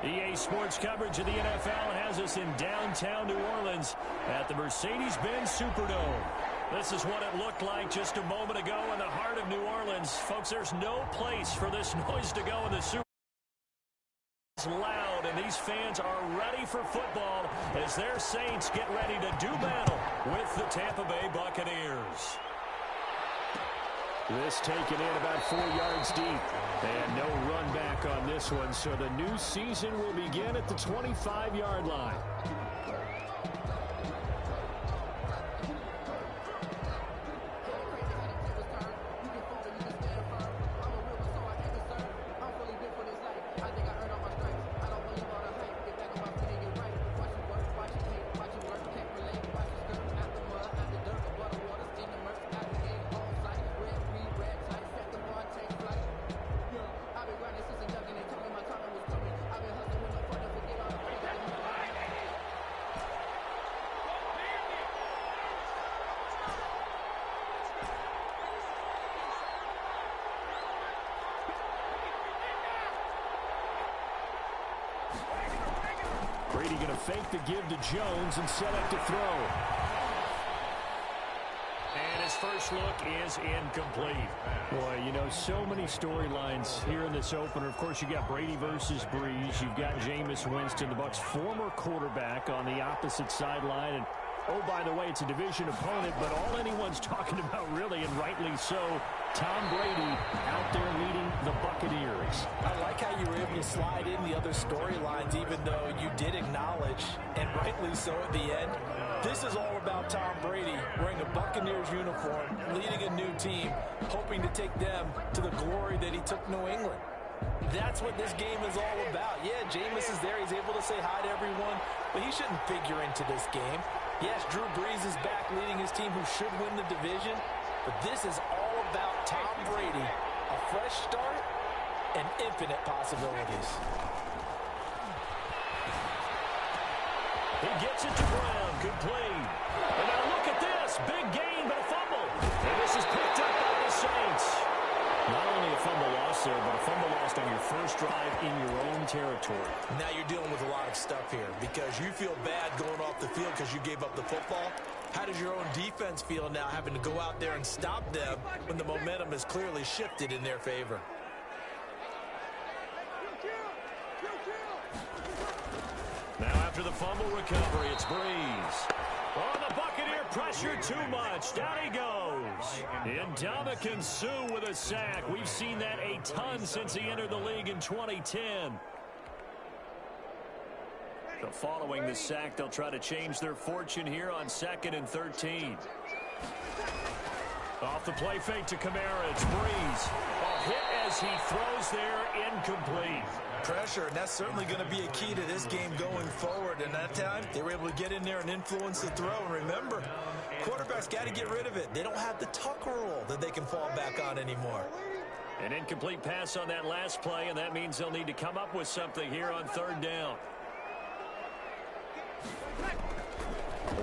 EA Sports coverage of the NFL has us in downtown New Orleans at the Mercedes-Benz Superdome. This is what it looked like just a moment ago in the heart of New Orleans. Folks, there's no place for this noise to go in the Super. It's loud, and these fans are ready for football as their Saints get ready to do battle with the Tampa Bay Buccaneers. This taken in about 4 yards deep. And no run back on this one, so the new season will begin at the 25-yard line. Brady going to fake the give to Jones and set up to throw. And his first look is incomplete. Boy, you know, so many storylines here in this opener. Of course, you got Brady versus Breeze. You've got Jameis Winston, the Bucs' former quarterback, on the opposite sideline. And oh, by the way, it's a division opponent, but all anyone's talking about really, and rightly so, Tom Brady out there leading the Buccaneers. I like how you were able to slide in the other storylines, even though you did acknowledge, and rightly so at the end, this is all about Tom Brady wearing a Buccaneers uniform, leading a new team, hoping to take them to the glory that he took New England. That's what this game is all about. Yeah, Jameis is there. He's able to say hi to everyone, but he shouldn't figure into this game. Yes, Drew Brees is back leading his team who should win the division, but this is all about Tom Brady, a fresh start and infinite possibilities. He gets it to Brown. Good play. And now look at this. Big gain, but a fumble. And this is picked up by the Saints. Not only a fumble loss there, but a fumble lost on your first drive in your own territory. Now you're dealing with a lot of stuff here because you feel bad going off the field because you gave up the football. How does your own defense feel now having to go out there and stop them when the momentum has clearly shifted in their favor? Now after the fumble recovery, it's Breeze. Oh, the Buccaneer pressure too much. Down he goes. Ndamukong Suh with a sack. We've seen that a ton since he entered the league in 2010. So following the sack, they'll try to change their fortune here on 2nd and 13. Off the play fake to Kamara. It's Breeze. A hit as he throws there, incomplete. Pressure, and that's certainly going to be a key to this game going forward. And that time, they were able to get in there and influence the throw. And remember, quarterbacks got to get rid of it. They don't have the tuck rule that they can fall back on anymore. An incomplete pass on that last play, and that means they'll need to come up with something here on 3rd down.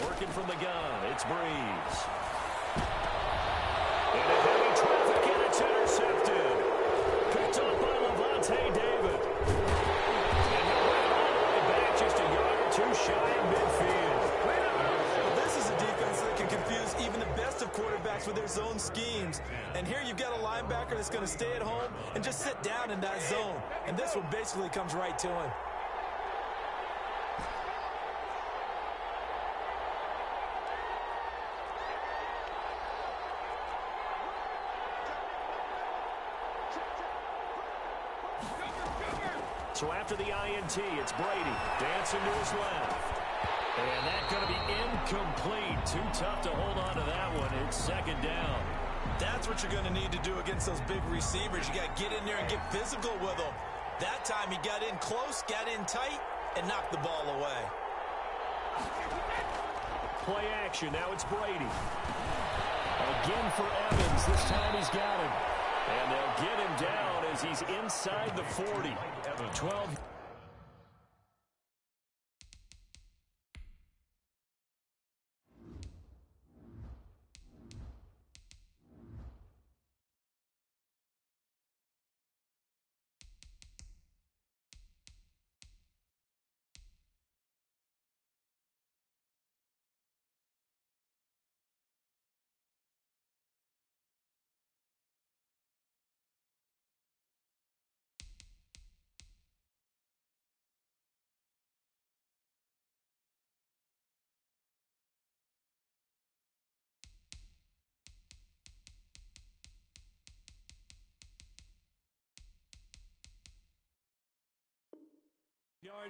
Working from the gun, it's Breeze. And a heavy traffic, and it's intercepted. Picked up by Levante David. And he'll bring it all the way back just a yard or two shy of midfield. Well, this is a defense that can confuse even the best of quarterbacks with their zone schemes. And here you've got a linebacker that's going to stay at home and just sit down in that zone. And this one basically comes right to him. So after the INT, it's Brady dancing to his left. And that's going to be incomplete. Too tough to hold on to that one. It's 2nd down. That's what you're going to need to do against those big receivers. You got to get in there and get physical with them. That time he got in close, got in tight, and knocked the ball away. Play action. Now it's Brady. Again for Evans. This time he's got him. And they'll get him down as he's inside the 40. 12.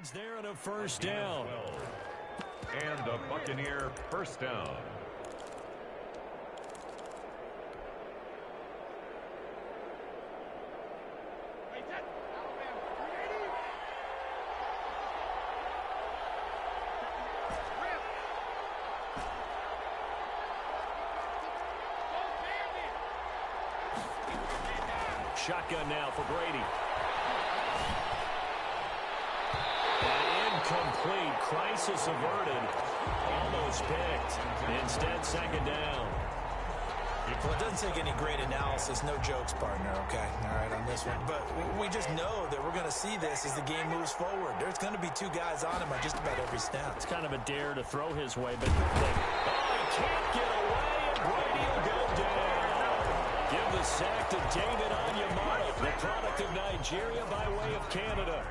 yards there and a first down. And a Buccaneer first down. Shotgun now for Brady. And incomplete. Crisis averted. Almost picked. Instead, second down. Well, it doesn't take any great analysis. No jokes, partner, okay? All right, on this one. But we just know that we're going to see this as the game moves forward. There's going to be two guys on him on just about every snap. It's kind of a dare to throw his way, but he can't get away, and Brady will go down. Give the sack to David Onyemata, the product of Nigeria by way of Canada.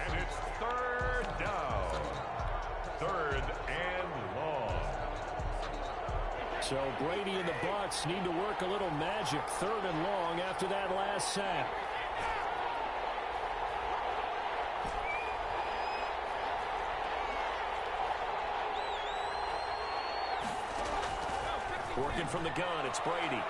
And it's third down. Third and long. So Brady and the Bucs need to work a little magic. Third and long after that last sack. Working from the gun, it's Brady.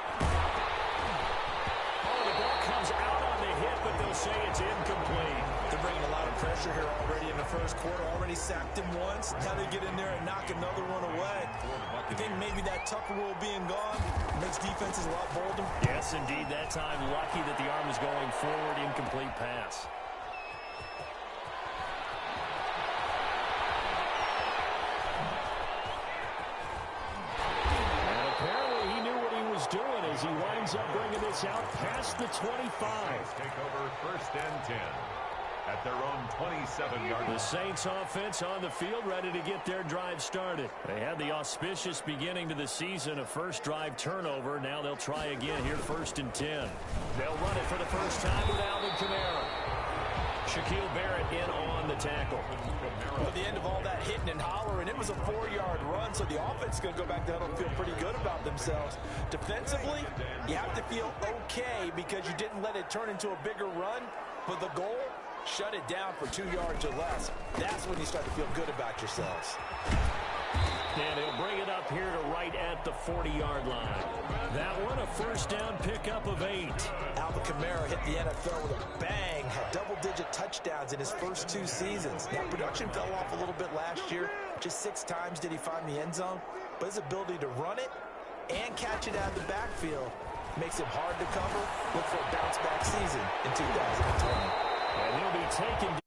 Oh, the ball comes out on the hit, but they'll say it's incomplete. They're bringing a lot of pressure here already in the first quarter. Already sacked him once. Now they get in there and knock another one away. I think maybe that Tucker rule being gone makes defenses a lot bolder. Yes, indeed. That time, lucky that the arm is going forward. Incomplete pass. And apparently he knew what he was doing as he winds up bringing this out past the 25. Take over first and 10. At their own 27-yard line. The Saints offense on the field ready to get their drive started. They had the auspicious beginning to the season, a first drive turnover. Now they'll try again here first and 10. They'll run it for the first time with Alvin Kamara. Shaquille Barrett in on the tackle. At the end of all that hitting and hollering, it was a 4-yard run, so the offense is going to go back to huddle and feel pretty good about themselves. Defensively, you have to feel okay because you didn't let it turn into a bigger run, but the goal, shut it down for 2 yards or less. That's when you start to feel good about yourselves. And he'll bring it up here to right at the 40-yard line. That one, a first down pickup of 8. Alvin Kamara hit the NFL with a bang, had double-digit touchdowns in his first 2 seasons. Now, production fell off a little bit last year. Just 6 times did he find the end zone. But his ability to run it and catch it out of the backfield makes him hard to cover. Look for a bounce-back season in 2020. And he'll be taken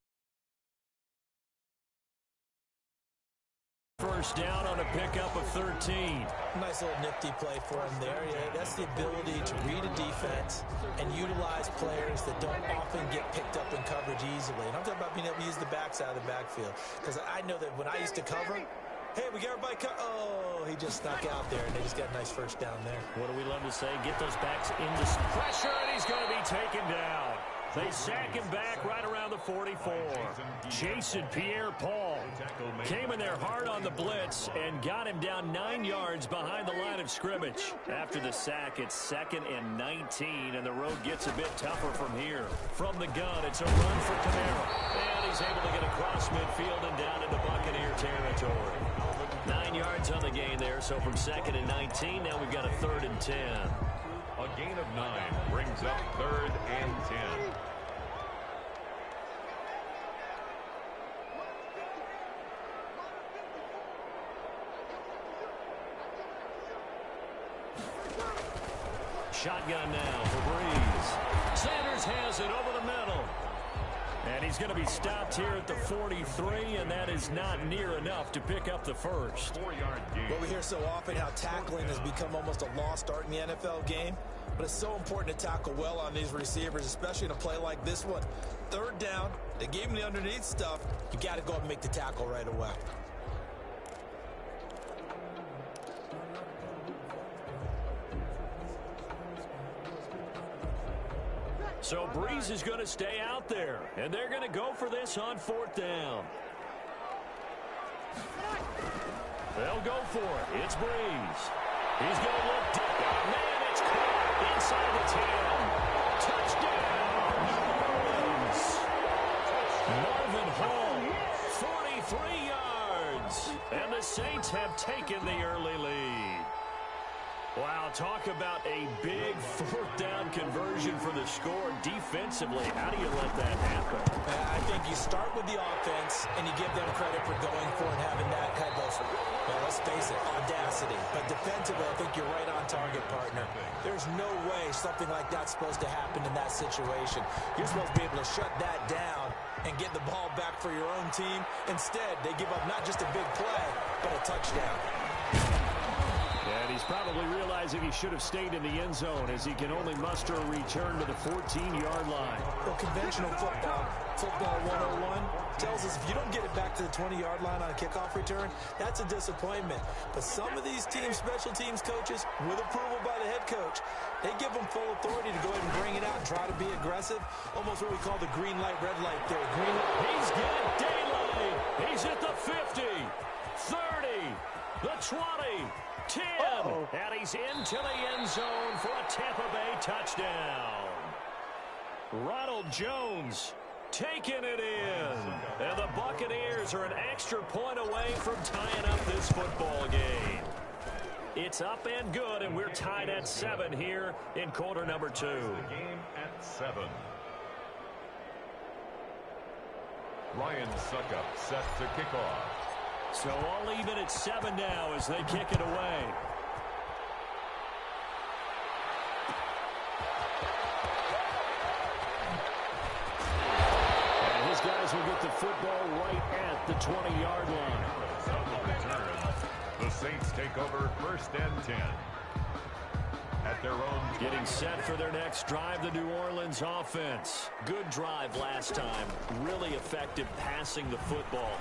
first down on a pickup of 13. Nice little nifty play for him there. Yeah, that's the ability to read a defense and utilize players that don't often get picked up in coverage easily. And I'm talking about being able to use the backside of the backfield. Because I know that when I used to cover, hey, we got everybody oh, he just snuck out there, and they just got a nice first down there. What do we love to say? Get those backs into some pressure, and he's going to be taken down. They sack him back right around the 44. Jason Pierre-Paul came in there hard on the blitz and got him down 9 yards behind the line of scrimmage. After the sack, it's 2nd and 19, and the road gets a bit tougher from here. From the gun, it's a run for Kamara. And he's able to get across midfield and down into Buccaneer territory. 9 yards on the gain there, so from 2nd and 19, now we've got a 3rd and 10. A gain of 9 brings up 3rd and 10. Shotgun now for Breeze. Sanders has it over the middle. And he's going to be stopped here at the 43, and that is not near enough to pick up the first. 4-yard gain. Well, we hear so often how tackling has become almost a lost art in the NFL game, but it's so important to tackle well on these receivers, especially in a play like this one. 3rd down, they gave him the underneath stuff. You got to go up and make the tackle right away. So Breeze is going to stay out there, and they're going to go for this on 4th down. They'll go for it. It's Breeze. He's going to look deep. Oh, man, it's caught inside the 10. Touchdown, New Orleans. Marvin Hall 3 yards. And the Saints have taken the early lead. Wow, talk about a big 4th down conversion for the score defensively. How do you let that happen? I think you start with the offense, and you give them credit for going for it and having that type of, well, let's face it, audacity. But defensively, I think you're right on target, partner. There's no way something like that's supposed to happen in that situation. You're supposed to be able to shut that down and get the ball back for your own team. Instead, they give up not just a big play, but a touchdown. And he's probably realizing he should have stayed in the end zone as he can only muster a return to the 14-yard line. Well, conventional football 101 tells us if you don't get it back to the 20-yard line on a kickoff return, that's a disappointment. But some of these special teams coaches, with approval by the head coach, they give them full authority to go ahead and bring it out and try to be aggressive, almost what we call the green light, red light theory. Green light. He's got daylight. He's at the 50, 30, the 20. 10, and he's into the end zone for a Tampa Bay touchdown. Ronald Jones taking it in. And the Buccaneers are an extra point away from tying up this football game. It's up and good, and we're tied at 7 here in quarter number 2. The game at 7. Ryan Suckup set to kick off. So all even at 7 now as they kick it away. And his guys will get the football right at the 20-yard line. The Saints take over 1st and 10. At their own. Getting set for their next drive, the New Orleans offense. Good drive last time. Really effective passing the football.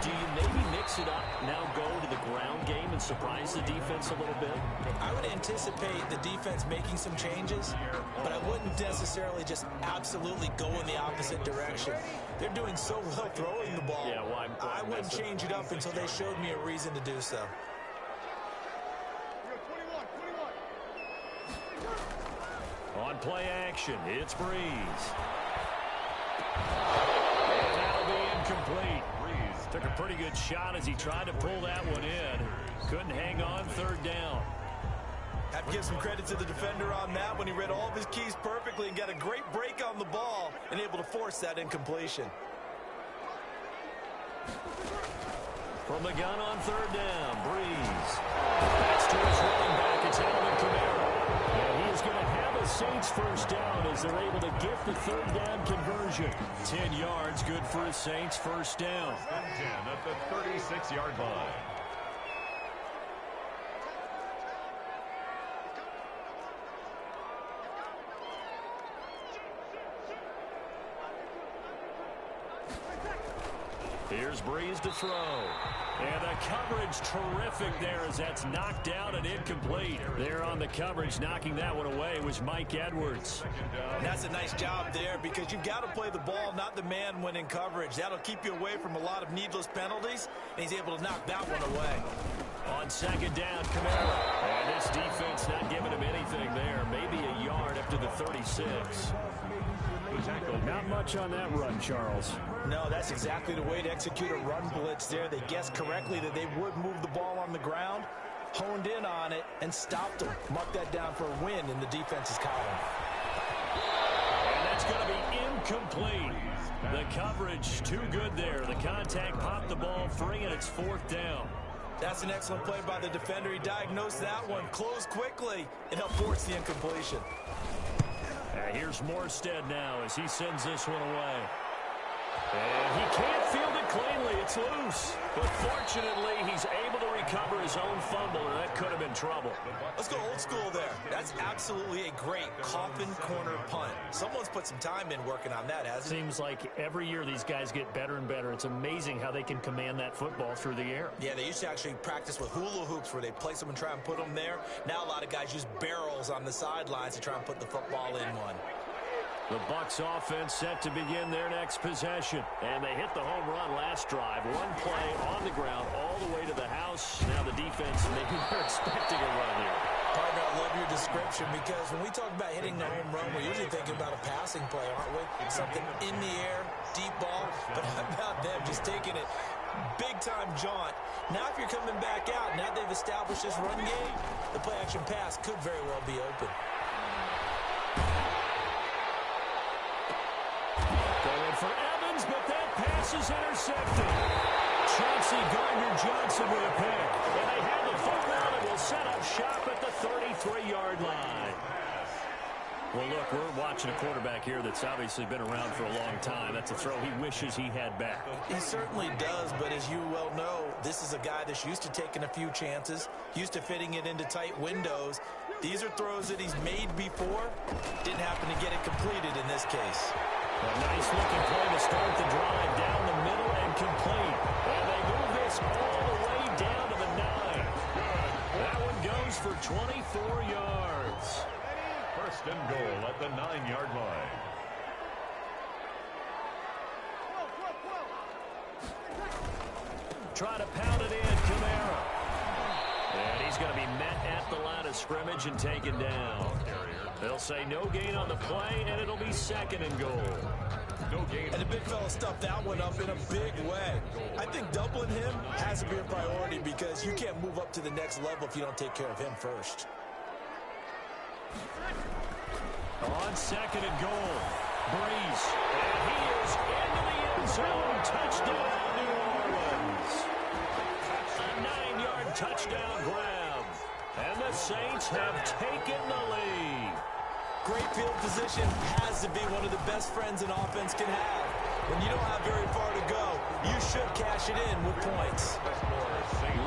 Do you maybe mix it up, now go to the ground game and surprise the defense a little bit? I would anticipate the defense making some changes, but I wouldn't necessarily just absolutely go in the opposite direction. They're doing so well throwing the ball. Yeah, well, I wouldn't change it up until they showed me a reason to do so. On play action, it's Breeze. And that'll be incomplete. Breeze took a pretty good shot as he tried to pull that one in. Couldn't hang on 3rd down. Have to give some credit to the defender on that when he read all of his keys perfectly and got a great break on the ball and able to force that incompletion. From the gun on 3rd down, Breeze. That's to his running back. It's Alvin Kamara. And he's going to have a Saints 1st down as they're able to get the 3rd down conversion. 10 yards, good for a Saints 1st down. 10 at the 36-yard line. Here's Breeze to throw. And the coverage terrific there as that's knocked down and incomplete. There on the coverage, knocking that one away was Mike Edwards. And that's a nice job there because you've got to play the ball, not the man when in coverage. That'll keep you away from a lot of needless penalties, and he's able to knock that one away. On 2nd down, Kamara. And this defense not giving him anything there. Maybe a yard up to the 36. Not much on that run, Charles. No, that's exactly the way to execute a run blitz there. They guessed correctly that they would move the ball on the ground, honed in on it, and stopped them. Mark that down for a win in the defense's column. And that's going to be incomplete. The coverage too good there. The contact popped the ball free, and it's 4th down. That's an excellent play by the defender. He diagnosed that one, closed quickly, and helped force the incompletion. Here's Morstead now as he sends this one away. And he can't field it cleanly. It's loose. But fortunately, he's able to recover his own fumble, or that could have been trouble. Let's go old school there. That's absolutely a great coffin corner punt. Someone's put some time in working on that, hasn't it? Seems like every year these guys get better and better. It's amazing how they can command that football through the air. Yeah, they used to actually practice with hula hoops where they place them and try and put them there. Now a lot of guys use barrels on the sidelines to try and put the football in one. The Bucs offense set to begin their next possession. And they hit the home run last drive. One play on the ground all the way to the house. Now the defense, maybe they're expecting a run here. Partner, I love your description because when we talk about hitting the home run, we're usually thinking about a passing play, aren't we? Something in the air, deep ball. But how about them just taking it Big-time jaunt. Now if you're coming back out, now they've established this run game, the play-action pass could very well be open. Going for Evans, but that pass is intercepted. Chauncey Gardner-Johnson with a pick. And they have the football and will set up shop at the 33-yard line. Well, look, we're watching a quarterback here that's obviously been around for a long time. That's a throw he wishes he had back. He certainly does, but as you well know, this is a guy that's used to taking a few chances, used to fitting it into tight windows. These are throws that he's made before. Didn't happen to get it completed in this case. A nice-looking play to start the drive down the middle and complete. And they move this all the way down to the 9. That one goes for 24 yards. First and goal at the 9-yard line. Try to pound it in, Kamara. And he's going to be met at the line of scrimmage and taken down. They'll say no gain on the play, and it'll be second and goal. No gain. And the big fella stuffed that one up in a big way. I think doubling him has to be a priority because you can't move up to the next level if you don't take care of him first. On second and goal, Breeze. And he is into the end zone. Touchdown, New Orleans. A 9-yard touchdown grab. And the Saints have taken the lead. Great field position has to be one of the best friends an offense can have. When you don't have very far to go, you should cash it in with points.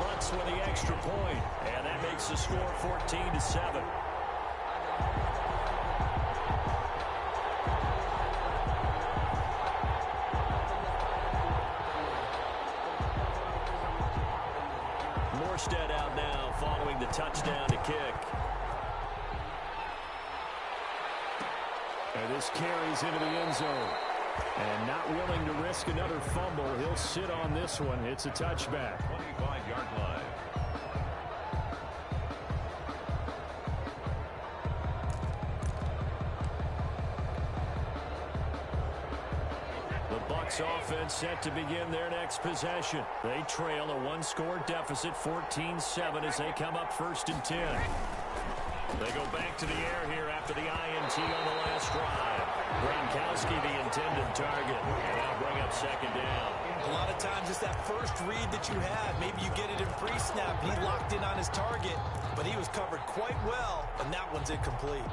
Lutz with the extra point. And that makes the score 14-7. Morstead out now following the touchdown to kick. And this carries into the end zone. And not willing to risk another fumble, he'll sit on this one. It's a touchback. 25-yard line. The Bucs offense set to begin their next possession. They trail a one-score deficit, 14-7, as they come up first and 10. They go back to the air here after the INT on the last drive. Gronkowski the intended target. And they'll bring up second down. A lot of times it's that first read that you have. Maybe you get it in pre-snap. He locked in on his target, but he was covered quite well, and that one's incomplete.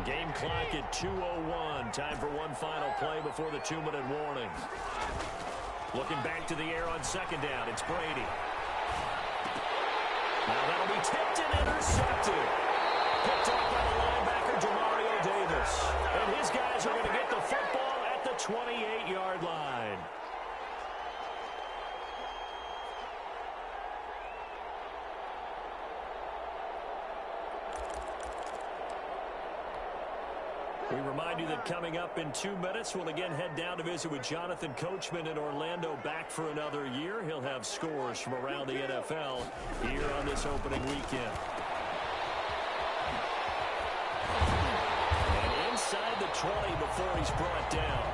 Game clock at 2:01. Time for one final play before the 2-minute warning. Looking back to the air on second down. It's Brady. Now that'll be tipped and intercepted. Picked up by the linebacker, Demario Davis. And his guys are going to get the football at the 28-yard line. We remind you that coming up in 2 minutes, we'll again head down to visit with Jonathan Coachman in Orlando, back for another year. He'll have scores from around the NFL here on this opening weekend. And inside the 20 before he's brought down.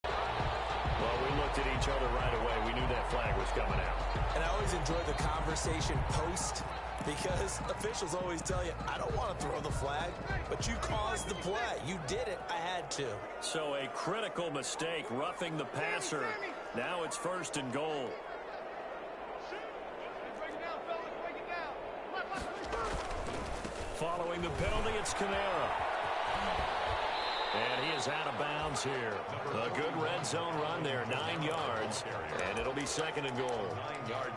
Well, we looked at each other right away. We knew that flag was coming out. And I always enjoy the conversation post, because officials always tell you, I don't want to throw the flag, but you caused the play. You did it. I had to. So a critical mistake, roughing the passer. Now it's first and goal. Following the penalty, it's Kamara. And he is out of bounds here. A good red zone run there, 9 yards. And it'll be second and goal.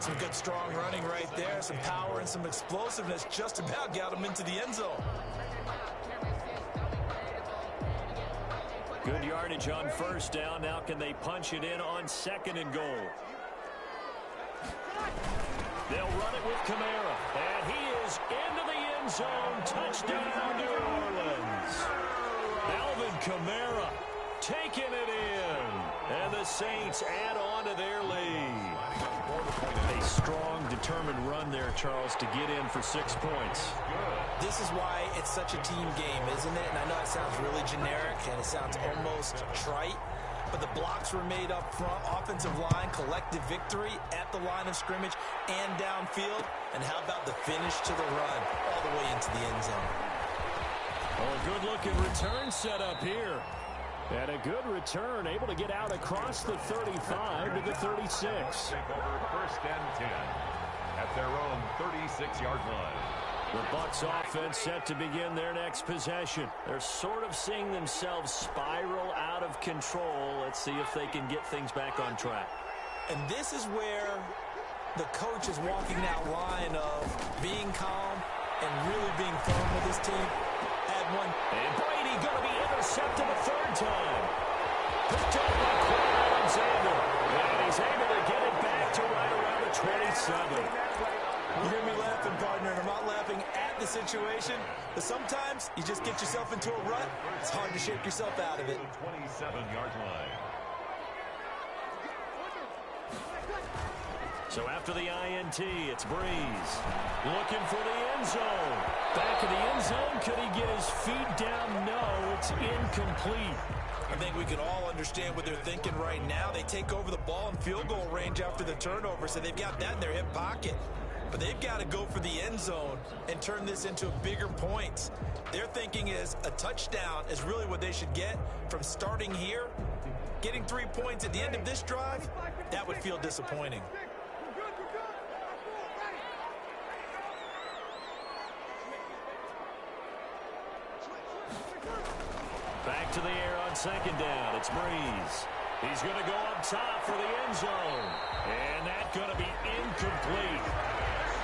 Some good strong running right there. Some power and some explosiveness just about got him into the end zone. Good yardage on first down. Now can they punch it in on second and goal? They'll run it with Kamara. And he is into the end zone. Touchdown, New Orleans. Alvin Kamara taking it in. And the Saints add on to their lead. A strong, determined run there, Charles, to get in for 6 points. This is why it's such a team game, isn't it? And I know it sounds really generic and it sounds almost trite, but the blocks were made up front. Offensive line, collective victory at the line of scrimmage and downfield. And how about the finish to the run all the way into the end zone? Well, a good-looking return set up here. And a good return, able to get out across the 35 to the 36. Take over first and 10 at their own 36-yard line. The Bucs offense set to begin their next possession. They're sort of seeing themselves spiral out of control. Let's see if they can get things back on track. And this is where the coach is walking that line of being calm and really being firm with his team. Add one. And Brady going to be intercepted a third time. Picked up by Quinn Alexander. And he's able to get it back to right around the 27. You hear me laughing, partner, and I'm not laughing at the situation, but sometimes you just get yourself into a rut. It's hard to shake yourself out of it. 27-yard line. So after the INT, it's Breeze. Looking for the end zone. Back of the end zone. Could he get his feet down? No, it's incomplete. I think we can all understand what they're thinking right now. They take over the ball in field goal range after the turnover, so they've got that in their hip pocket. But they've got to go for the end zone and turn this into bigger points. Their thinking is a touchdown is really what they should get from starting here. Getting 3 points at the end of this drive, that would feel disappointing. Back to the air on second down. It's Breeze. He's going to go up top for the end zone. And that's going to be incomplete.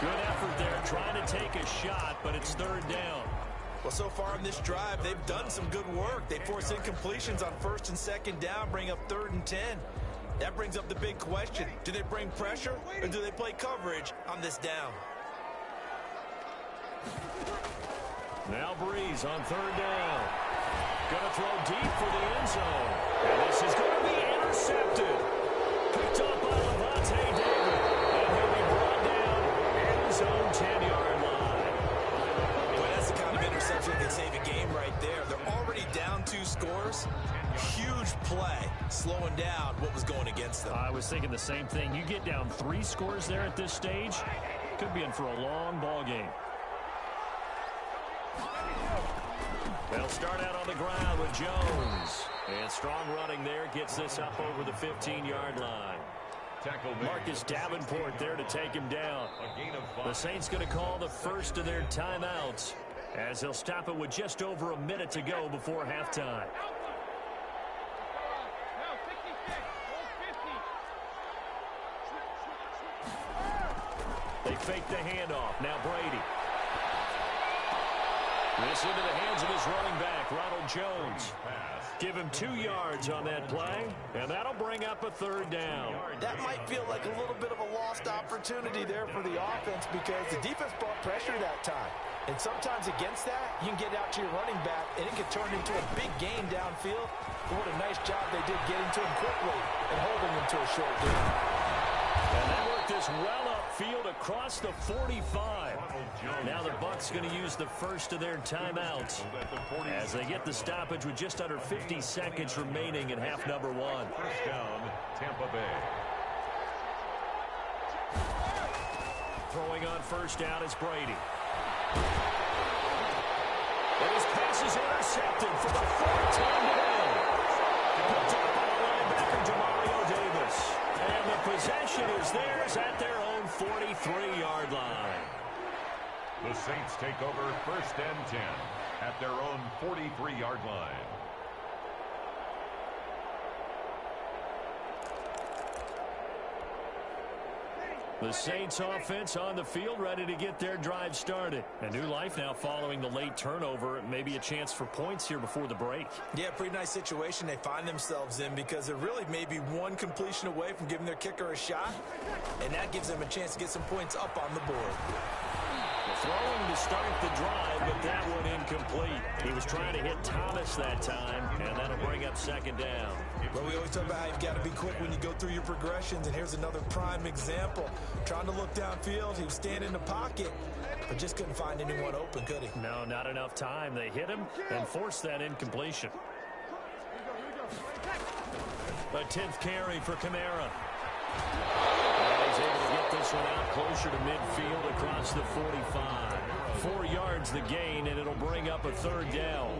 Good effort there trying to take a shot, but it's third down. Well, so far in this drive, they've done some good work. They force incompletions on first and second down, bring up third and 10. That brings up the big question. Do they bring pressure or do they play coverage on this down? Now Breeze on third down. Going to throw deep for the end zone. And this is going to be intercepted. Picked up by Levante David. And he'll be brought down end zone 10-yard line. Boy, that's the kind of interception that can save a game right there. They're already down 2 scores. Huge play, slowing down what was going against them. I was thinking the same thing. You get down 3 scores there at this stage, could be in for a long ball game. They'll start out on the ground with Jones. And strong running there gets this up over the 15-yard line. Marcus Davenport there to take him down. The Saints going to call the first of their timeouts as they'll stop it with just over a minute to go before halftime. They fake the handoff. Now Brady. This into the hands of his running back, Ronald Jones. Give him 2 yards on that play, and that'll bring up a third down. That might feel like a little bit of a lost opportunity there for the offense because the defense brought pressure that time. And sometimes against that, you can get out to your running back, and it can turn into a big gain downfield. But what a nice job they did getting to him quickly and holding him to a short gain. And they worked this well upfield across the 45. Now the Bucs going to use the first of their timeouts as they get the stoppage with just under 50 seconds remaining in half number 1. First down, Tampa Bay. Throwing on first down is Brady. And his pass is intercepted for the 4th time today. Picked up by the linebacker, Demario Davis. And the possession is theirs at their own 43-yard line. The Saints take over first and 10 at their own 43-yard line. The Saints offense on the field ready to get their drive started. A new life now following the late turnover. Maybe a chance for points here before the break. Yeah, pretty nice situation they find themselves in because they're really maybe one completion away from giving their kicker a shot. And that gives them a chance to get some points up on the board. Throwing to start the drive, but that one incomplete. He was trying to hit Thomas that time, and that'll bring up second down. But we always talk about how you've got to be quick when you go through your progressions, and here's another prime example. Trying to look downfield, he was standing in the pocket, but just couldn't find anyone open, could he? No, not enough time. They hit him and forced that incompletion. A 10th carry for Kamara. And he's able to get this one out closer to midfield across the 45. 4 yards the gain, and it'll bring up a third down.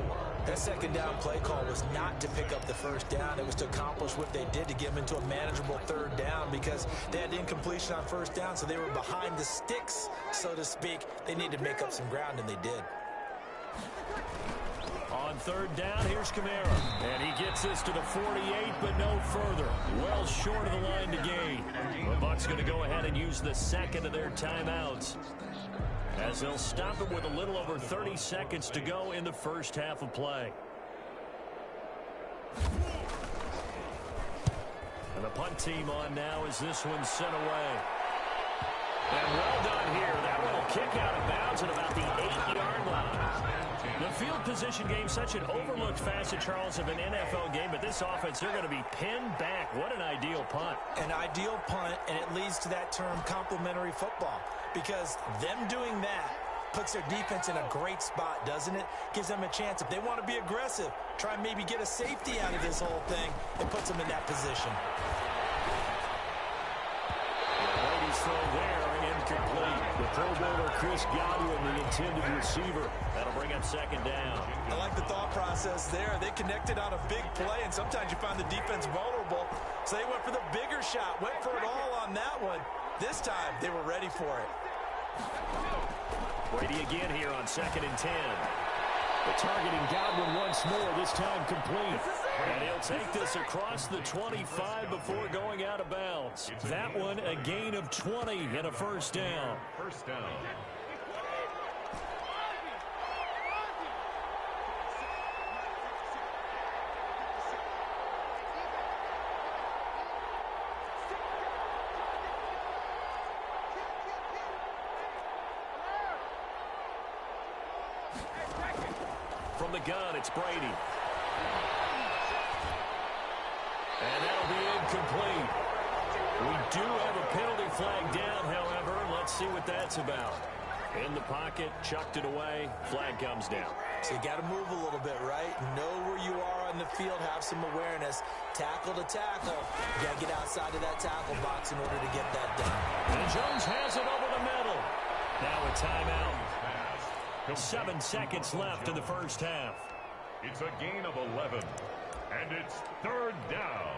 That second down play call was not to pick up the first down. It was to accomplish what they did, to get them into a manageable third down, because they had incompletion on first down, so they were behind the sticks, so to speak. They needed to make up some ground, and they did. On third down, here's Kamara. And he gets this to the 48, but no further. Well short of the line to gain. The Bucs going to go ahead and use the second of their timeouts, as they'll stop it with a little over 30 seconds to go in the first half of play. And the punt team on now as this one's sent away. And well done here. That one will kick out of bounds at about the 8-yard line. The field position game, such an overlooked facet, Charles, of an NFL game, but this offense, they're going to be pinned back. What an ideal punt. An ideal punt, and it leads to that term complementary football, because them doing that puts their defense in a great spot, doesn't it? Gives them a chance. If they want to be aggressive, try and maybe get a safety out of this whole thing, it puts them in that position. Brady's throw there, incomplete. The Pro Bowler Chris Godwin, the intended receiver. That'll bring up second down. I like the thought process there. They connected on a big play, and sometimes you find the defense vulnerable. So they went for the bigger shot, went for it all on that one. This time, they were ready for it. Brady again here on 2nd and 10. The targeting Godwin once more, this time complete. And he'll take this across the 25 before going out of bounds. That one a gain of 20 and a first down. First down. From the gun, it's Brady. And that'll be incomplete. We do have a penalty flag down, however. Let's see what that's about. In the pocket, chucked it away, flag comes down. So you got to move a little bit, right? Know where you are on the field, have some awareness. Tackle to tackle. You got to get outside of that tackle box in order to get that done. And Jones has it over the middle. Now a timeout. 7 seconds left in the first half. It's a gain of 11, and it's third down.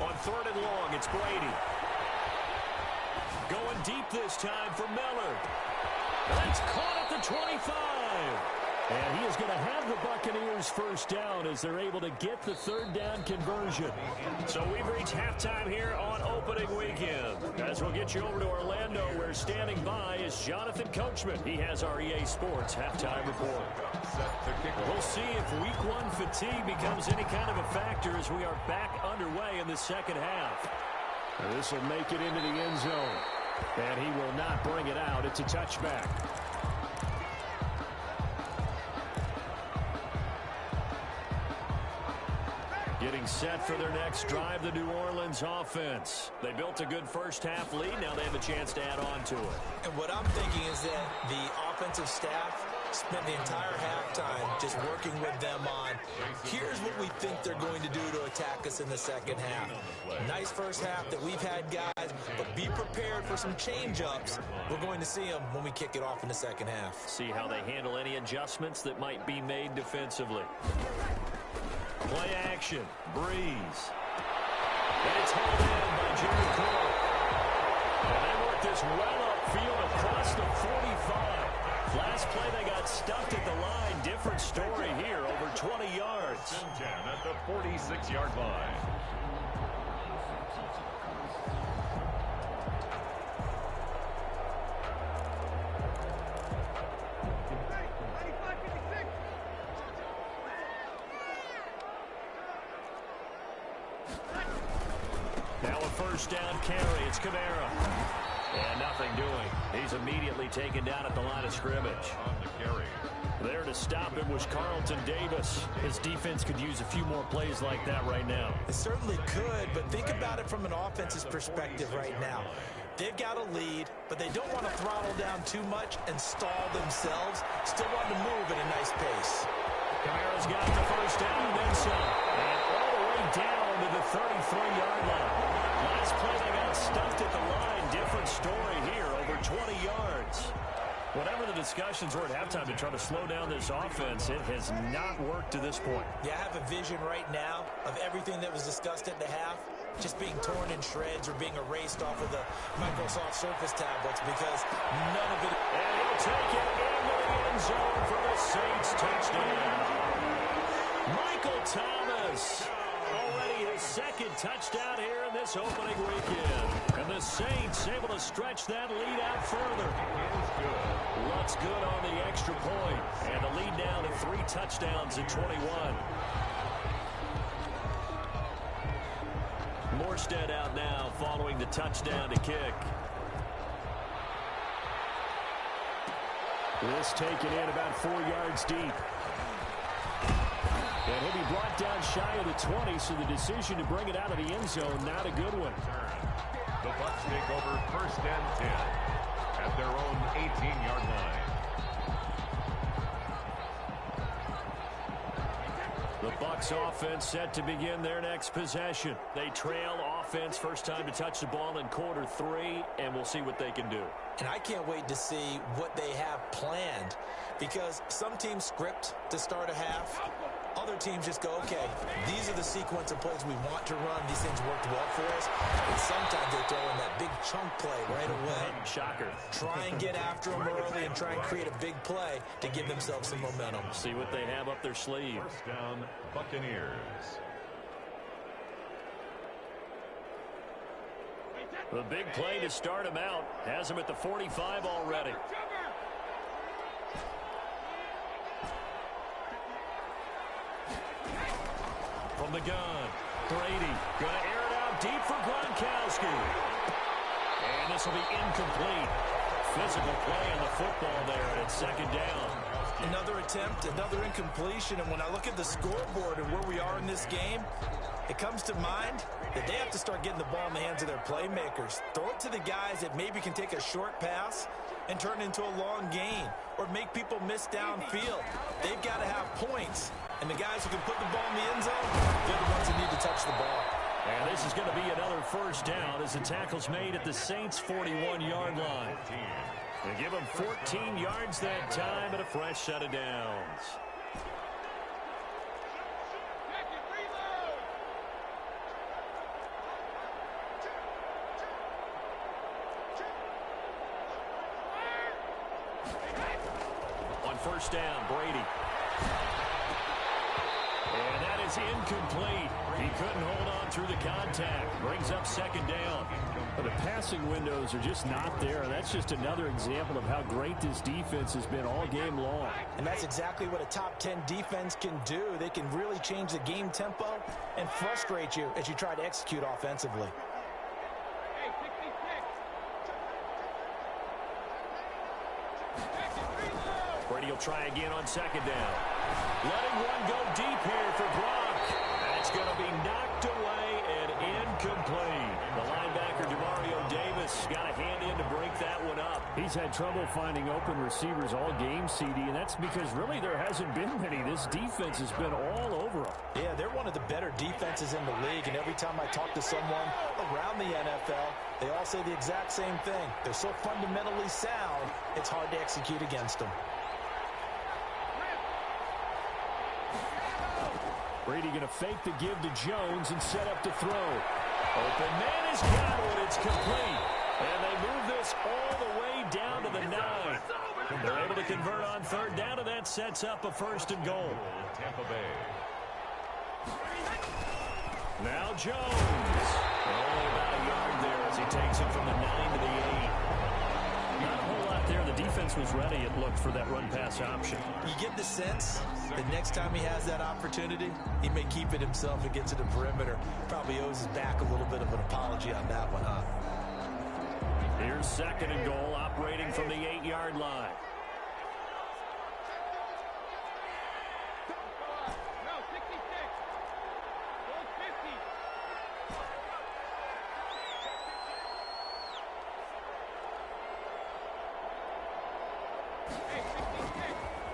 On 3rd and long, it's Brady. Going deep this time for Miller. That's caught at the 25. And he is going to have the Buccaneers first down as they're able to get the third down conversion. So we've reached halftime here on opening weekend. As we'll get you over to Orlando, where standing by is Jonathan Coachman. He has our EA Sports halftime report. We'll see if week 1 fatigue becomes any kind of a factor as we are back underway in the second half. This will make it into the end zone. And he will not bring it out. It's a touchback. Getting set for their next drive, the New Orleans offense. They built a good first half lead. Now they have a chance to add on to it. And what I'm thinking is that the offensive staff spent the entire halftime just working with them on, here's what we think they're going to do to attack us in the second half. Nice first half that we've had, guys, but be prepared for some change-ups. We're going to see them when we kick it off in the second half. See how they handle any adjustments that might be made defensively. Play action. Breeze. And it's held in by Jerry Cole. And they work this well upfield across the 45. Last play, they got stuffed at the line. Different story here, over 20 yards. 10 at the 46-yard line. Now a first down carry. It's Kamara. And nothing doing. He's immediately taken down at the line of scrimmage. On the carry. There to stop it was Carlton Davis. His defense could use a few more plays like that right now. It certainly could, but think about it from an offense's perspective right now. They've got a lead, but they don't want to throttle down too much and stall themselves. Still want to move at a nice pace. Kamara's got the first down and then some. And all the way down to the 33-yard line. Last play they got stuffed at the line. Different story here, over 20 yards. Whatever the discussions were at halftime to try to slow down this offense, it has not worked to this point. Yeah, I have a vision right now of everything that was discussed at the half just being torn in shreds or being erased off of the Microsoft Surface tablets because none of it. And he'll take it into the end zone for the Saints touchdown. Michael Thomas, already his second touchdown here in this opening weekend. And the Saints able to stretch that lead out further. Looks good on the extra point. And the lead now to 3 touchdowns at 21. Morstead out now following the touchdown to kick. This taken in about 4 yards deep. And he'll be brought down shy of the 20, so the decision to bring it out of the end zone, not a good one. The Bucs take over first and 10 at their own 18-yard line. The Bucs offense set to begin their next possession. They trail offense, first time to touch the ball in quarter 3, and we'll see what they can do. And I can't wait to see what they have planned because some teams script to start a half. Other teams just go, okay, these are the sequence of plays we want to run. These things worked well for us. And sometimes they throw in that big chunk play right away. Shocker. Try and get after them early and try and create a big play to give themselves some momentum. See what they have up their sleeve. First down, Buccaneers. The big play to start him out. Has him at the 45 already. From the gun, Brady going to air it out deep for Gronkowski. And this will be incomplete. Physical play on the football there, and it's second down. Another attempt, another incompletion, and when I look at the scoreboard and where we are in this game, it comes to mind that they have to start getting the ball in the hands of their playmakers. Throw it to the guys that maybe can take a short pass and turn it into a long gain or make people miss downfield. They've got to have points. And the guys who can put the ball in the end zone, they're the ones that need to touch the ball. And this is going to be another first down as the tackle's made at the Saints' 41-yard line. They give them 14 yards that time and a fresh set of downs. On first down, Brady. And that is incomplete. He couldn't hold on through the contact. Brings up second down. But the passing windows are just not there. That's just another example of how great this defense has been all game long. And that's exactly what a top 10 defense can do. They can really change the game tempo and frustrate you as you try to execute offensively. Brady will try again on second down. Letting one go deep here for Gronk. That's going to be knocked away and incomplete. The linebacker, Demario Davis, got a hand in to break that one up. He's had trouble finding open receivers all game, CD, and that's because really there hasn't been many. This defense has been all over them. Yeah, they're one of the better defenses in the league, and every time I talk to someone around the NFL, they all say the exact same thing. They're so fundamentally sound, it's hard to execute against them. Brady going to fake the give to Jones and set up to throw. Open man has got one. It's complete. And they move this all the way down to the 9. They're able to convert on third down, and that sets up a first and goal. Tampa Bay. Now Jones. Only about a yard there as he takes it from the 9 to the 8. Not a whole lot there. The defense was ready, it looked, for that run-pass option. You get the sense that next time he has that opportunity, he may keep it himself and get to the perimeter. Probably owes his back a little bit of an apology on that one, huh? Here's second and goal, operating from the 8-yard line.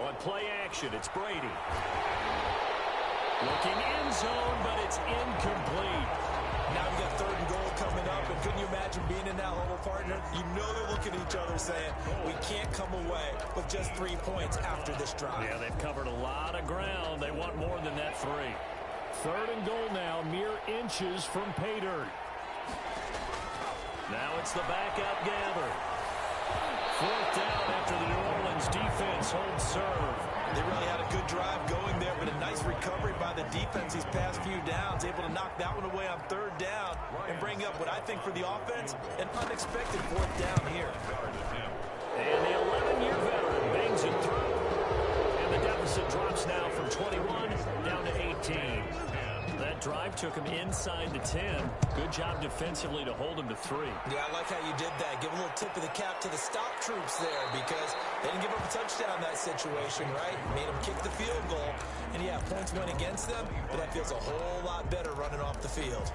On play action, it's Brady. Looking end zone, but it's incomplete. Now we got third and goal coming up, and couldn't you imagine being in that huddle, partner? You know they're looking at each other saying, we can't come away with just 3 points after this drive. Yeah, they've covered a lot of ground. They want more than that 3. Third and goal now, mere inches from pay dirt. Now it's the backup gather. Fourth down after the New Orleans defense holds serve. They really had a good drive going there, but a nice recovery by the defense these past few downs, able to knock that one away on third down and bring up what I think for the offense, an unexpected fourth down here. And the 11-year veteran bangs it through. And the deficit drops now from 21 down to 18. That drive took him inside the 10. Good job defensively to hold him to 3. Yeah, I like how you did that. Give a little tip of the cap to the stop troops there because they didn't give up a touchdown in that situation, right? Made them kick the field goal. And, yeah, points went against them, but that feels a whole lot better running off the field.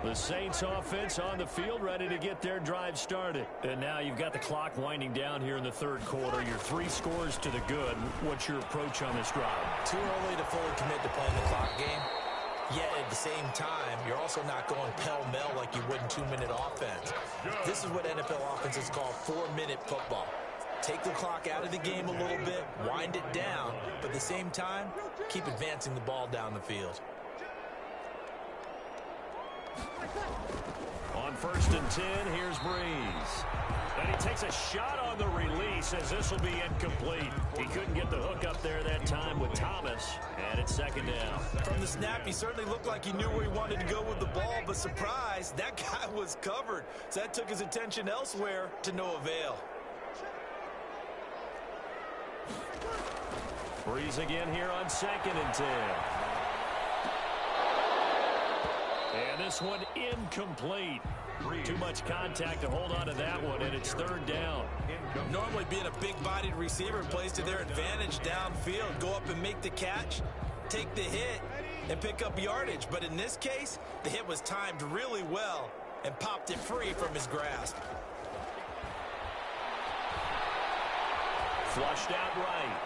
The Saints offense on the field, ready to get their drive started. And now you've got the clock winding down here in the third quarter. Your 3 scores to the good. What's your approach on this drive? Too early to fully commit to playing the clock game. Yet at the same time, you're also not going pell-mell like you would in 2-minute offense. This is what NFL offenses call 4-minute football. Take the clock out of the game a little bit, wind it down, but at the same time, keep advancing the ball down the field. On first and 10, here's Breeze. And he takes a shot on the release as this will be incomplete. He couldn't get the hook up there that time with Thomas, and it's second down. From the snap, he certainly looked like he knew where he wanted to go with the ball, but surprise, that guy was covered. So that took his attention elsewhere to no avail. Breeze again here on second and 10. And this one incomplete. Too much contact to hold on to that one, and it's third down. Normally being a big-bodied receiver plays to their advantage downfield. Go up and make the catch, take the hit, and pick up yardage. But in this case, the hit was timed really well and popped it free from his grasp. Flushed out right.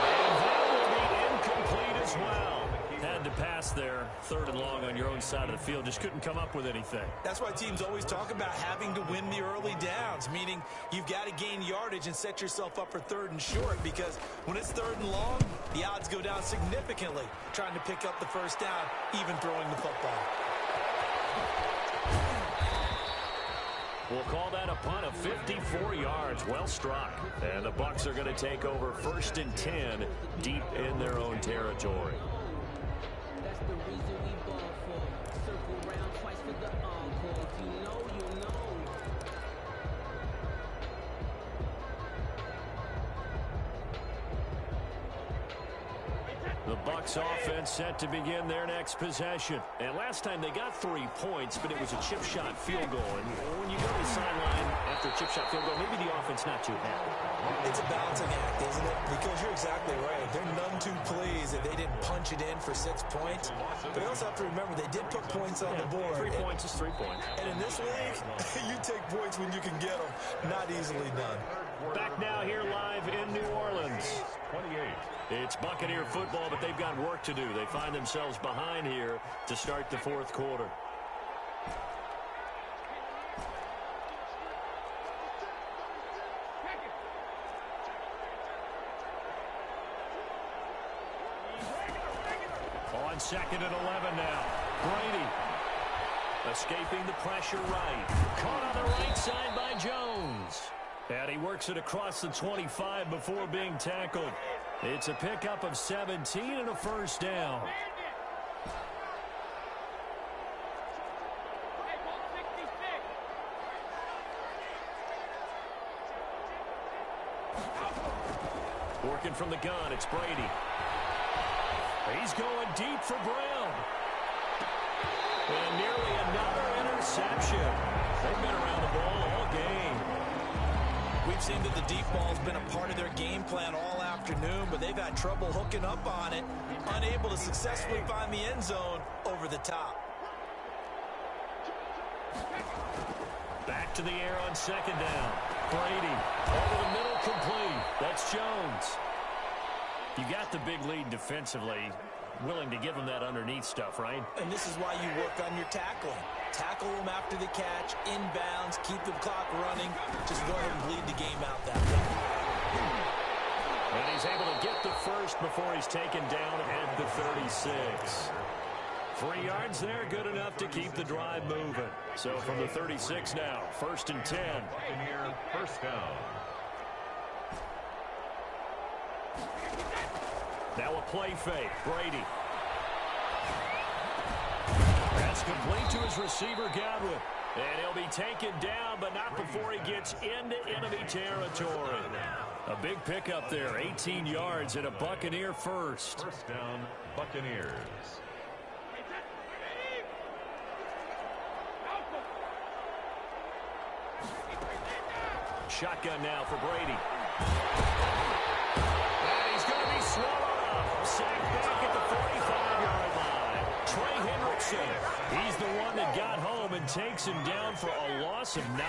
And that will be incomplete as well. Had to pass there, third and long on your own side of the field. Just couldn't come up with anything. That's why teams always talk about having to win the early downs, meaning you've got to gain yardage and set yourself up for third and short, because when it's third and long, the odds go down significantly trying to pick up the first down, even throwing the football. We'll call that a punt of 54 yards. Well struck. And the Bucs are going to take over first and 10 deep in their own territory. That's the reason we ball for. Circle round twice for the encore. You know. The Bucs offense set to begin their next possession. And last time they got 3 points, but it was a chip shot field goal. And when you go to the sideline after a chip shot field goal, maybe the offense not too happy. It's a balancing act, isn't it? Because you're exactly right. They're none too pleased that they didn't punch it in for 6 points. But you also have to remember they did put points on the board. 3 points is 3 points. And in this league, you take points when you can get them. Not easily done. Back now here live in New Orleans. 28. It's Buccaneer football, but they've got work to do. They find themselves behind here to start the fourth quarter. On second and 11 now. Brady escaping the pressure right. Caught on the right side by Jones. And he works it across the 25 before being tackled. It's a pickup of 17 and a first down. Working from the gun, it's Brady. He's going deep for Brown. And nearly another interception. interception. They've been around the ball all game. We've seen that the deep ball's been a part of their game plan all afternoon, but they've had trouble hooking up on it, unable to successfully find the end zone over the top. Back to the air on second down. Brady over the middle, complete. That's Jones. You got the big lead defensively. Willing to give them that underneath stuff, right? And this is why you work on your tackling. Tackle them after the catch, inbounds, keep the clock running. Just go ahead and bleed the game out that way. And he's able to get the first before he's taken down at the 36. 3 yards there, good enough to keep the drive moving. So from the 36 now, 1st and 10. Buccaneer first down. Now a play fake. Brady. That's complete to his receiver, Godwin. And he'll be taken down, but not before he gets into enemy territory. A big pickup there, 18 yards and a Buccaneer first. First down, Buccaneers. Shotgun now for Brady. And he's going to be swallowed up. Sacked back at the 45-yard line. Trey Hendrickson. He's the one that got home and takes him down for a loss of 9.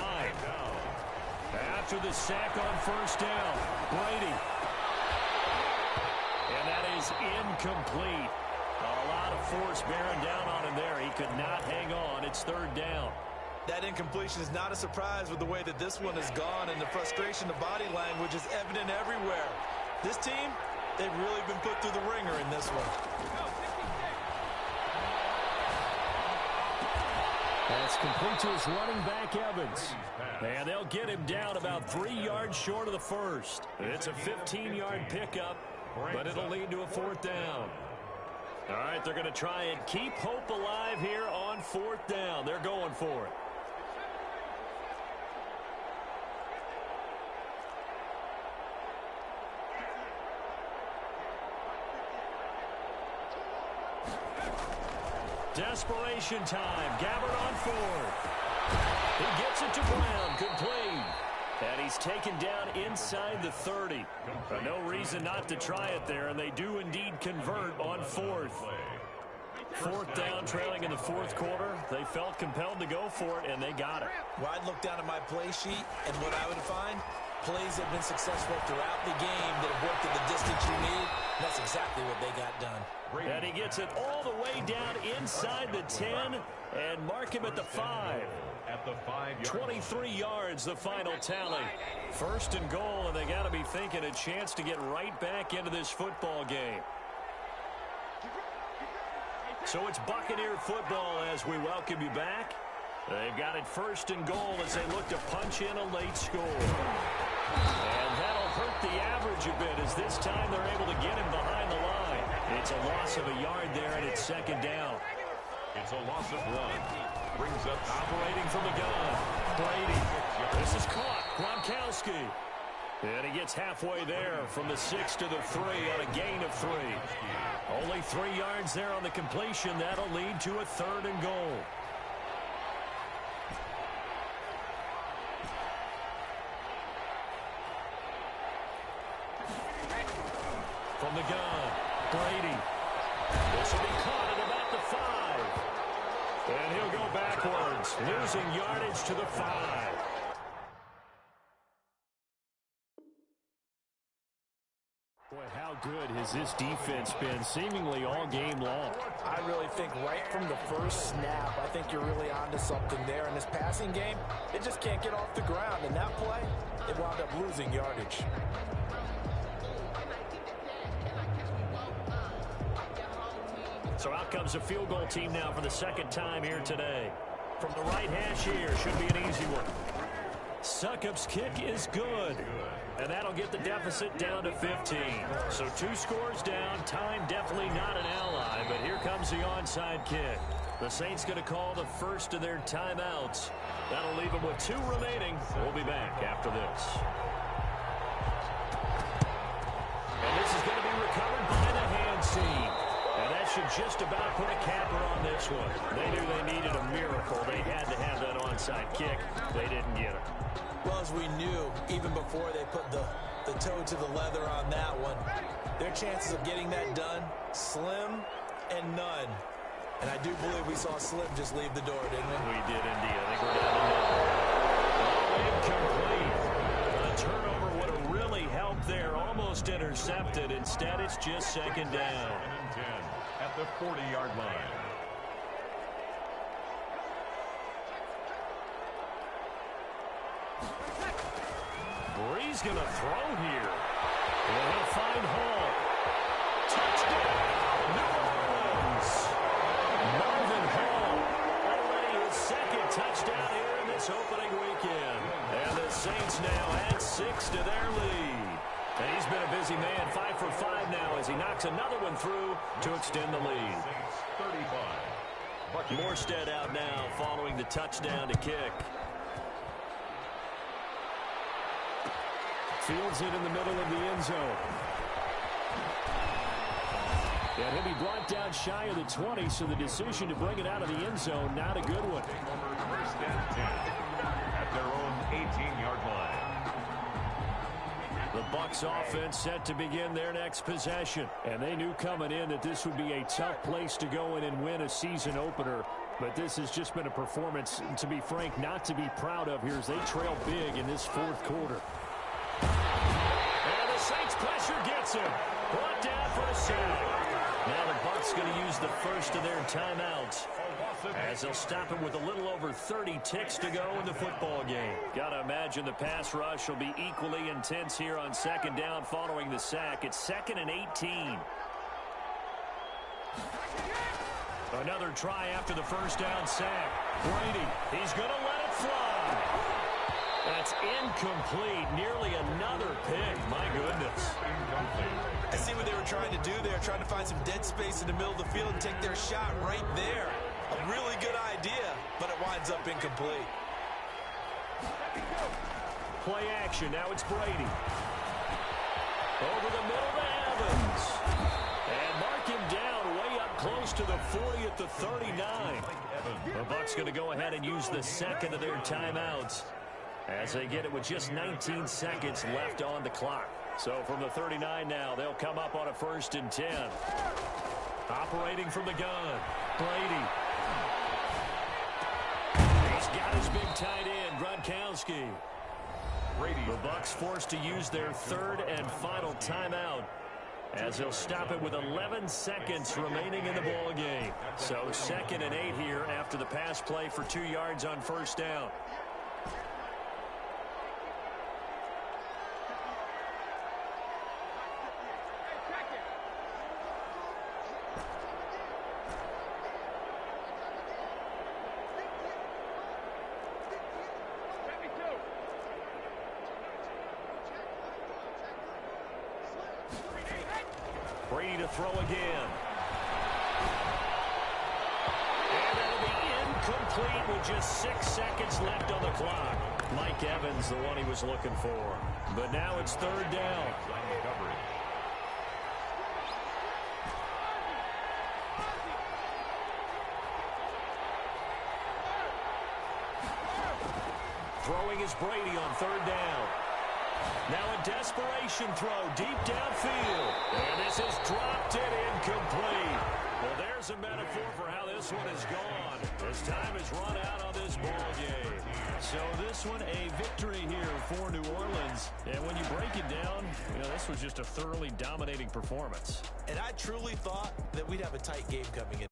After the sack on first down, Brady. And that is incomplete. A lot of force bearing down on him there. He could not hang on. It's 3rd down. That incompletion is not a surprise with the way that this one has gone, and the frustration of body language is evident everywhere. This team, they've really been put through the ringer in this one. That's complete to his running back, Evans. And they'll get him down about 3 yards short of the first. It's a 15-yard pickup, but it'll lead to a 4th down. All right, they're going to try and keep hope alive here on 4th down. They're going for it. Desperation time. Gabbard on 4th. He gets it to Brown. Complete. And he's taken down inside the 30. But no reason not to try it there, and they do indeed convert on 4th. 4th down, trailing in the 4th quarter. They felt compelled to go for it, and they got it. Well, I'd look down at my play sheet, and what I would find, plays have been successful throughout the game that have worked at the distance you need. That's exactly what they got done. And he gets it all the way down inside the 10 and mark him at the 5. At the 5-yard 23 yards, the final tally. 1st and goal, and they got to be thinking a chance to get right back into this football game. So it's Buccaneer football as we welcome you back. They've got it 1st and goal as they look to punch in a late score. And that'll hurt the average a bit as this time they're able to get him behind the line. It's a loss of a yard there, and it's 2nd down. It's a loss of 1. Brings up operating from the gun. Brady. This is caught. Gronkowski. And he gets halfway there from the 6 to the 3 on a gain of 3. Only 3 yards there on the completion. That'll lead to a 3rd and goal. From the gun, Brady. This will be caught at about the 5. And he'll go backwards, losing yardage to the 5. Boy, how good has this defense been seemingly all game long? I really think right from the first snap, I think you're really onto something there. In this passing game, it just can't get off the ground. And that play, it wound up losing yardage. So out comes a field goal team now for the 2nd time here today. From the right hash here, should be an easy one. Succop's kick is good. And that'll get the deficit down to 15. So 2 scores down. Time definitely not an ally, but here comes the onside kick. The Saints going to call the first of their timeouts. That'll leave them with 2 remaining. We'll be back after this. And this is going to be recovered by the hand seam. And that should just about put a capper on on this one. They knew they needed a miracle. They had to have that onside kick. They didn't get it. Well, as we knew, even before they put the toe to the leather on that one, their chances of getting that done, slim and none. And I do believe we saw Slim just leave the door, didn't we? We did indeed. I think we're down the middle. Incomplete. A turnover would have really helped there. Almost intercepted. Instead, it's just second down. 10 at the 40-yard line. Bree's going to throw here. And he'll find Hall. Touchdown, New Orleans. Marvin Hall, already his second touchdown here in this opening weekend. And the Saints now add 6 to their lead. And he's been a busy man, 5 for 5 now as he knocks another one through to extend the lead. 35. Morstead out now following the touchdown to kick. Fields it in the middle of the end zone. And he'll be brought down shy of the 20, so the decision to bring it out of the end zone, not a good one. First and 10 at their own 18-yard line. The Bucs offense set to begin their next possession. And they knew coming in that this would be a tough place to go in and win a season opener. But this has just been a performance, to be frank, not to be proud of here as they trail big in this fourth quarter. And the Saints pressure gets him. Brought down for a sack. Now the Bucs going to use the first of their timeouts as they'll stop him with a little over 30 ticks to go in the football game. Got to imagine the pass rush will be equally intense here on second down following the sack. It's 2nd and 18. Another try after the first down sack. Brady, he's going to let it fly. That's incomplete. Nearly another pick. My goodness. I see what they were trying to do there, trying to find some dead space in the middle of the field and take their shot right there. A really good idea, but it winds up incomplete. Play action. Now it's Brady. Over the middle to Evans. And mark him down way up close to the 40 at the 39. The Bucs going to go ahead and use the second of their timeouts as they get it with just 19 seconds left on the clock. So from the 39 now, they'll come up on a 1st and 10. Operating from the gun, Brady. He's got his big tight end, Gronkowski. The Bucs forced to use their third and final timeout as they'll stop it with 11 seconds remaining in the ball game. So 2nd and 8 here after the pass play for 2 yards on first down. Brady to throw again. And that'll be incomplete with just 6 seconds left on the clock. Mike Evans, the one he was looking for. But now it's 3rd down. Throwing is Brady on 3rd down. Now a desperation throw deep downfield. And this is dropped it incomplete. Well, there's a metaphor for how this one has gone. As time has run out on this ball game. So this one a victory here for New Orleans. And when you break it down, this was just a thoroughly dominating performance. And I truly thought that we'd have a tight game coming in.